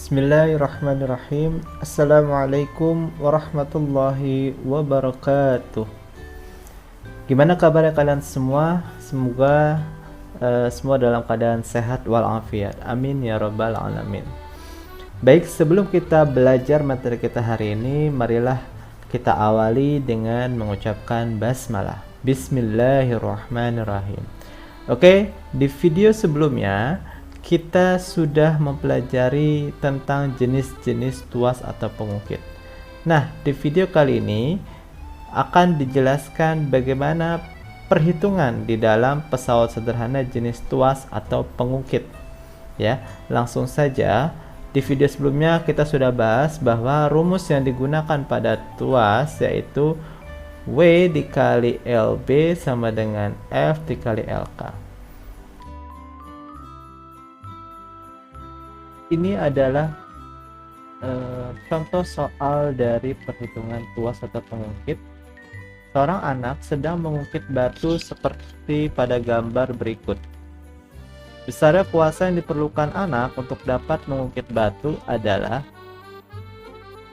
Bismillahirrahmanirrahim. Assalamualaikum warahmatullahi wabarakatuh. Gimana kabarnya kalian semua? Semoga semua dalam keadaan sehat walafiat. Amin ya rabbal alamin. Baik, sebelum kita belajar materi kita hari ini, marilah kita awali dengan mengucapkan basmalah. Bismillahirrahmanirrahim. Oke, di video sebelumnya kita sudah mempelajari tentang jenis-jenis tuas atau pengukit. Nah, di video kali ini akan dijelaskan bagaimana perhitungan di dalam pesawat sederhana jenis tuas atau pengukit. Ya, langsung saja. Di video sebelumnya kita sudah bahas bahwa rumus yang digunakan pada tuas yaitu W dikali LB sama dengan F dikali LK. Ini adalah contoh soal dari perhitungan tuas atau pengungkit. Seorang anak sedang mengungkit batu seperti pada gambar berikut. Besarnya kuasa yang diperlukan anak untuk dapat mengungkit batu adalah,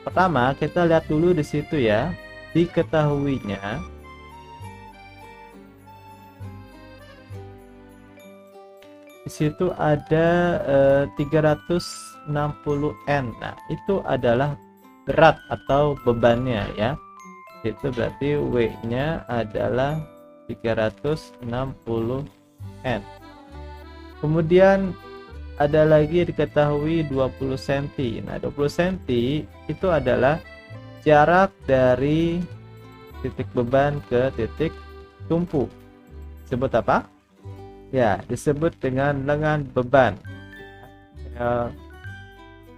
pertama kita lihat dulu di situ ya, diketahuinya di situ ada 360 N. Nah, itu adalah berat atau bebannya ya. Itu berarti W-nya adalah 360 N. Kemudian ada lagi diketahui 20 cm. Nah, 20 cm itu adalah jarak dari titik beban ke titik tumpu. Disebut apa? Ya, disebut dengan lengan beban.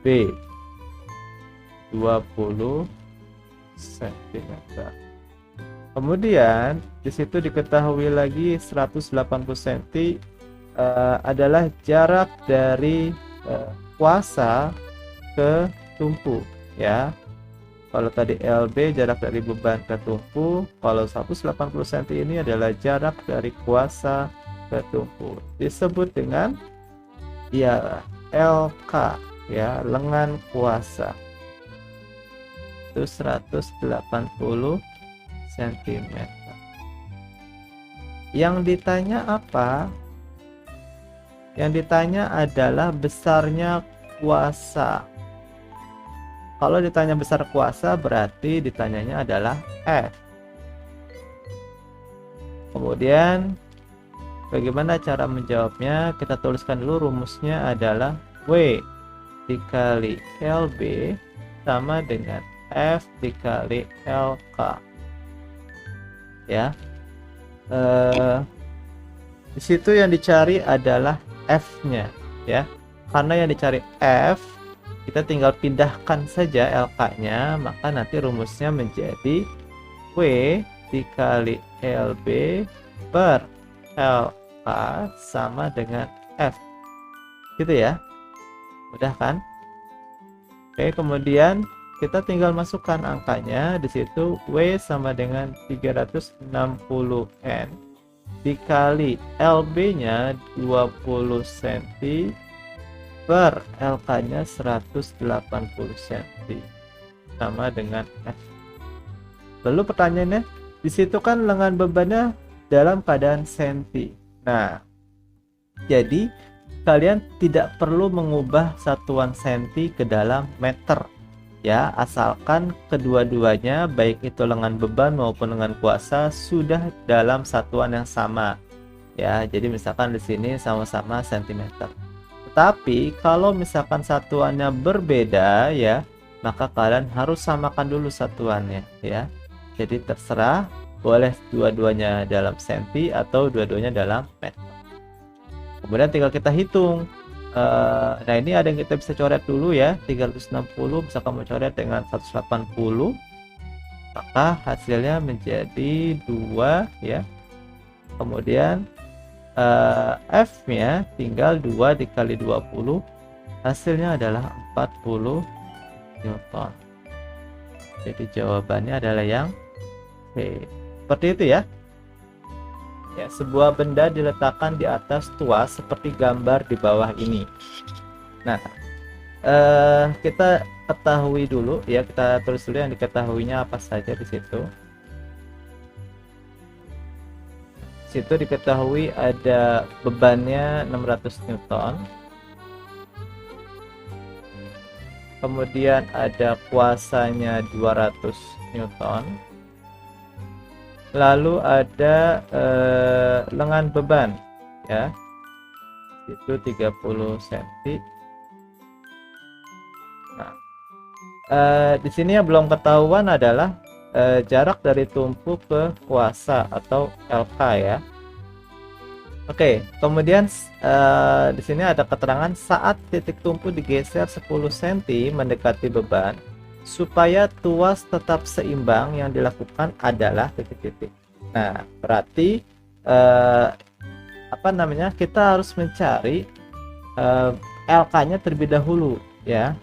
B 20 cm. Kemudian di situ diketahui lagi 180 cm adalah jarak dari kuasa ke tumpu ya. Kalau tadi LB jarak dari beban ke tumpu, kalau 180 cm ini adalah jarak dari kuasa ke tumpu. Disebut dengan ya LK ya, lengan kuasa. Itu 180 cm. Yang ditanya apa? Yang ditanya adalah besarnya kuasa. Kalau ditanya besar kuasa berarti ditanyanya adalah F. Kemudian bagaimana cara menjawabnya? Kita tuliskan dulu rumusnya adalah W dikali LB sama dengan F dikali LK. Ya. Di situ yang dicari adalah F-nya ya. Karena yang dicari F, kita tinggal pindahkan saja LK-nya, maka nanti rumusnya menjadi W dikali LB per LK sama dengan F. Gitu ya. Mudah kan? Oke, kemudian kita tinggal masukkan angkanya. Di situ W sama dengan 360 N dikali LB-nya 20 cm per LK-nya 180 cm sama dengan F. Lalu pertanyaannya, di situ kan lengan bebannya dalam keadaan senti. Nah, jadi kalian tidak perlu mengubah satuan senti ke dalam meter ya, asalkan kedua-duanya baik itu lengan beban maupun lengan kuasa sudah dalam satuan yang sama ya. Jadi misalkan di sini sama-sama sentimeter. Tapi kalau misalkan satuannya berbeda ya, maka kalian harus samakan dulu satuannya ya. Jadi terserah, boleh dua-duanya dalam senti atau dua-duanya dalam meter. Kemudian tinggal kita hitung. Nah, ini ada yang kita bisa coret dulu ya. 360 bisa kamu coret dengan 180, maka hasilnya menjadi 2 ya. Kemudian F-nya tinggal 2 dikali 20, hasilnya adalah 40 Newton. Jadi jawabannya adalah yang B. Seperti itu ya. Ya, sebuah benda diletakkan di atas tuas seperti gambar di bawah ini. Nah, kita ketahui dulu ya, kita tulis dulu yang diketahuinya apa saja di situ. Situ diketahui ada bebannya 600 Newton, kemudian ada kuasanya 200 Newton, lalu ada lengan beban ya, itu 30 cm. Nah, di sini yang belum ketahuan adalah jarak dari tumpu ke kuasa atau LK ya. Oke, kemudian di sini ada keterangan saat titik tumpu digeser 10 cm mendekati beban, supaya tuas tetap seimbang yang dilakukan adalah titik-titik. Nah, berarti kita harus mencari LK-nya terlebih dahulu ya,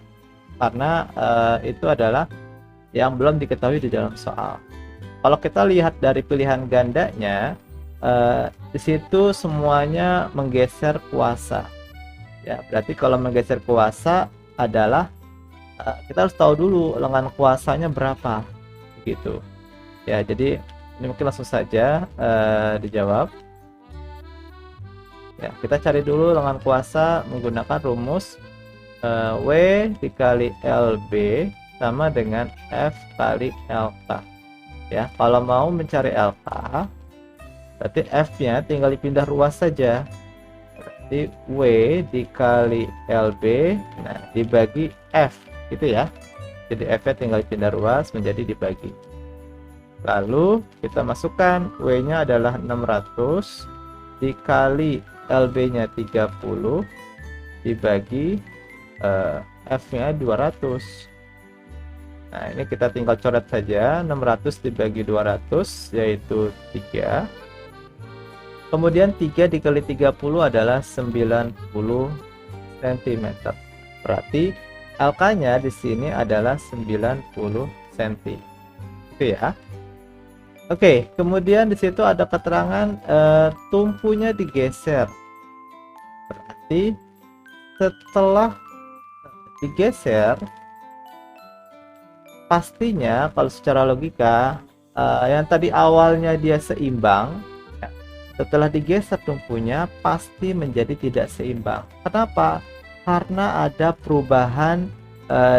karena itu adalah yang belum diketahui di dalam soal. Kalau kita lihat dari pilihan gandanya, di situ semuanya menggeser kuasa ya, berarti kalau menggeser kuasa adalah kita harus tahu dulu lengan kuasanya berapa gitu ya. Jadi ini mungkin langsung saja dijawab ya. Kita cari dulu lengan kuasa menggunakan rumus W dikali LB sama dengan F kali LK ya. Kalau mau mencari LK, berarti F nya tinggal dipindah ruas saja, berarti W dikali LB, nah dibagi F gitu ya. Jadi F nya tinggal dipindah ruas menjadi dibagi, lalu kita masukkan W nya adalah 600 dikali LB nya 30 dibagi F nya 200. Nah, ini kita tinggal coret saja, 600 dibagi 200 yaitu 3. Kemudian 3 dikali 30 adalah 90 cm. Berarti LK-nya di sini adalah 90 cm. Itu ya. Oke, kemudian di situ ada keterangan tumpunya digeser. Berarti setelah digeser, pastinya kalau secara logika yang tadi awalnya dia seimbang, setelah digeser tumpunya pasti menjadi tidak seimbang. Kenapa? Karena ada perubahan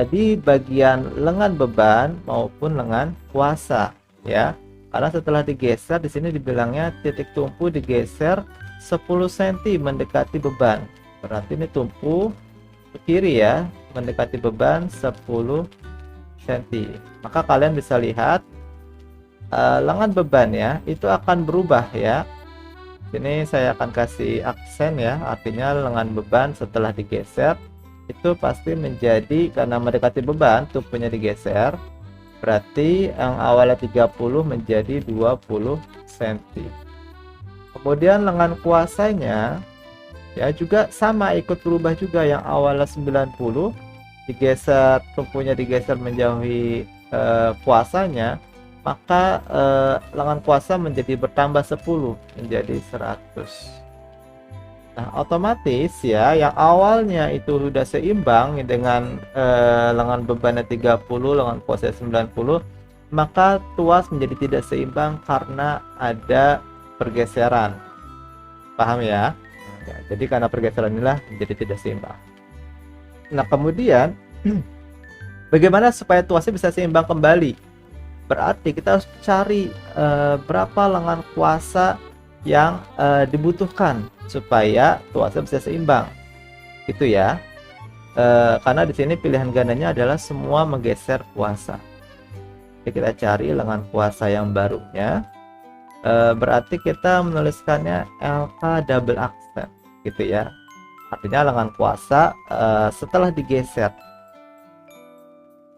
di bagian lengan beban maupun lengan kuasa ya. Karena setelah digeser, di sini dibilangnya titik tumpu digeser 10 cm mendekati beban. Berarti ini tumpu ke kiri ya, mendekati beban 10 cm. Maka kalian bisa lihat lengan beban ya itu akan berubah ya. Sini saya akan kasih aksen ya, artinya lengan beban setelah digeser itu pasti menjadi, karena mendekati beban tumpunya digeser, berarti yang awalnya 30 menjadi 20 cm. Kemudian lengan kuasanya ya juga sama, ikut berubah juga, yang awalnya 90 digeser, tumpunya digeser menjauhi kuasanya, maka lengan kuasa menjadi bertambah 10 menjadi 100. Nah, otomatis ya yang awalnya itu sudah seimbang dengan lengan bebannya 30, lengan kuasa 90, maka tuas menjadi tidak seimbang karena ada pergeseran. Paham ya? Ya, jadi karena pergeseran inilah menjadi tidak seimbang. Nah, kemudian bagaimana supaya tuasnya bisa seimbang kembali? Berarti kita harus cari berapa lengan kuasa yang dibutuhkan supaya tuasnya bisa seimbang. Gitu ya. Karena di sini pilihan gandanya adalah semua menggeser kuasa. Jadi kita cari lengan kuasa yang barunya. Berarti kita menuliskannya LK double accent gitu ya. Artinya lengan kuasa setelah digeser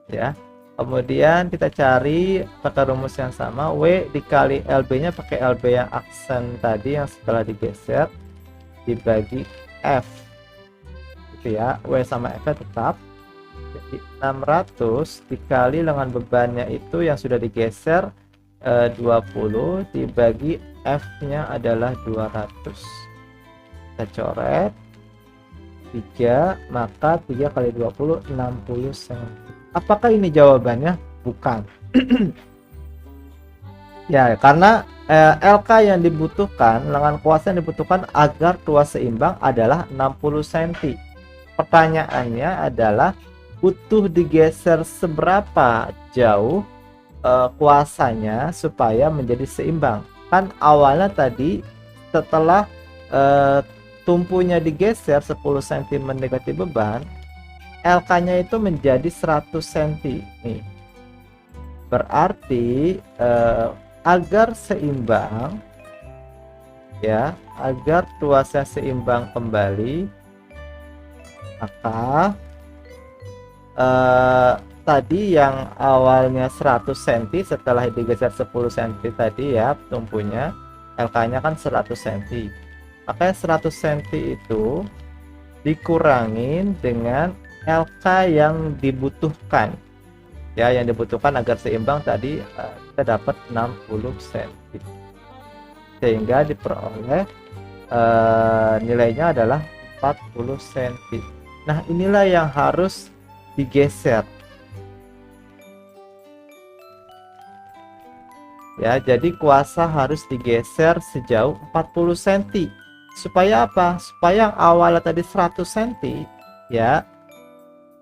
ya. Kemudian kita cari pakai rumus yang sama, W dikali LB nya pakai LB yang aksen tadi yang setelah digeser dibagi F gitu ya. W sama F nya tetap, jadi 600 dikali lengan bebannya itu yang sudah digeser 20 dibagi F nya adalah 200. Kita coret 3, maka 3 kali 20 60 cm. Apakah ini jawabannya? Bukan. Ya, karena LK yang dibutuhkan, lengan kuasa yang dibutuhkan agar tuas seimbang adalah 60 cm. Pertanyaannya adalah butuh digeser seberapa jauh kuasanya supaya menjadi seimbang. Kan awalnya tadi setelah tumpunya digeser 10 cm mendekati beban, LK-nya itu menjadi 100 cm. Nih. Berarti agar seimbang, ya, agar tuasnya seimbang kembali, maka tadi yang awalnya 100 cm setelah digeser 10 cm tadi ya tumpunya, LK-nya kan 100 cm. Maka 100 cm itu dikurangin dengan LK yang dibutuhkan. Ya, yang dibutuhkan agar seimbang tadi kita dapat 60 cm. Sehingga diperoleh nilainya adalah 40 cm. Nah, inilah yang harus digeser. Ya, jadi kuasa harus digeser sejauh 40 cm. Supaya apa? Supaya yang awalnya tadi 100 cm, ya,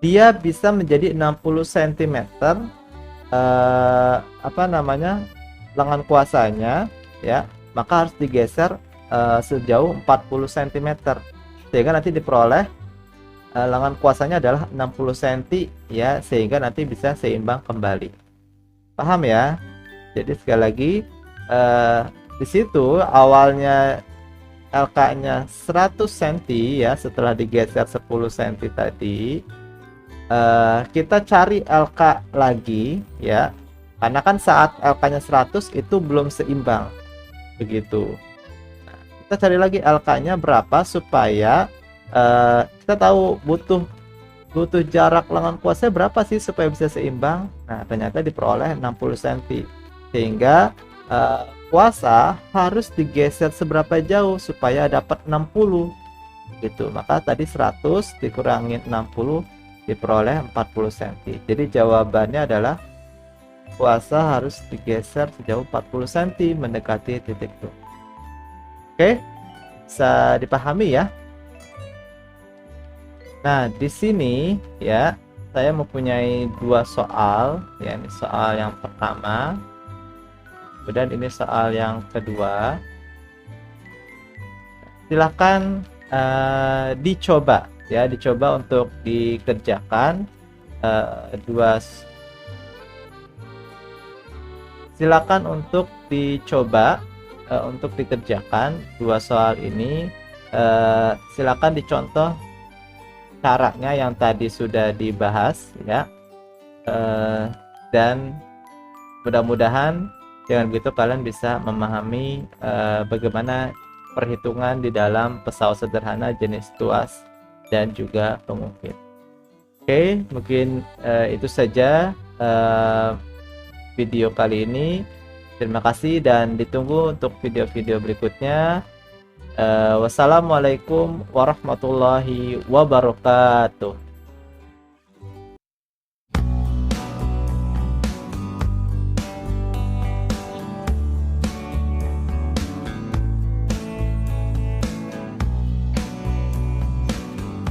dia bisa menjadi 60 cm lengan kuasanya, ya, maka harus digeser sejauh 40 cm sehingga nanti diperoleh lengan kuasanya adalah 60 cm, ya, sehingga nanti bisa seimbang kembali. Paham ya? Jadi sekali lagi di situ awalnya LK-nya 100 cm, ya, setelah digeser 10 cm tadi, kita cari LK lagi, ya, karena kan saat LK-nya 100 itu belum seimbang begitu. Nah, kita cari lagi LK-nya berapa supaya kita tahu butuh jarak lengan kuasa berapa sih supaya bisa seimbang. Nah, ternyata diperoleh 60 cm, sehingga kuasa harus digeser seberapa jauh supaya dapat 60 gitu. Maka tadi 100 dikurangin 60 diperoleh 40 cm. Jadi jawabannya adalah kuasa harus digeser sejauh 40 cm mendekati titik itu. Oke, bisa dipahami ya. Nah, di sini ya saya mempunyai dua soal, ya, ini soal yang pertama, kemudian ini soal yang kedua. Silakan dicoba, ya, dicoba untuk dikerjakan silakan untuk dicoba untuk dikerjakan dua soal ini. Silakan dicontoh caranya yang tadi sudah dibahas, ya, dan mudah-mudahan dengan begitu kalian bisa memahami bagaimana perhitungan di dalam pesawat sederhana jenis tuas dan juga pengukir. Oke, mungkin itu saja video kali ini. Terima kasih dan ditunggu untuk video-video berikutnya. Wassalamualaikum warahmatullahi wabarakatuh.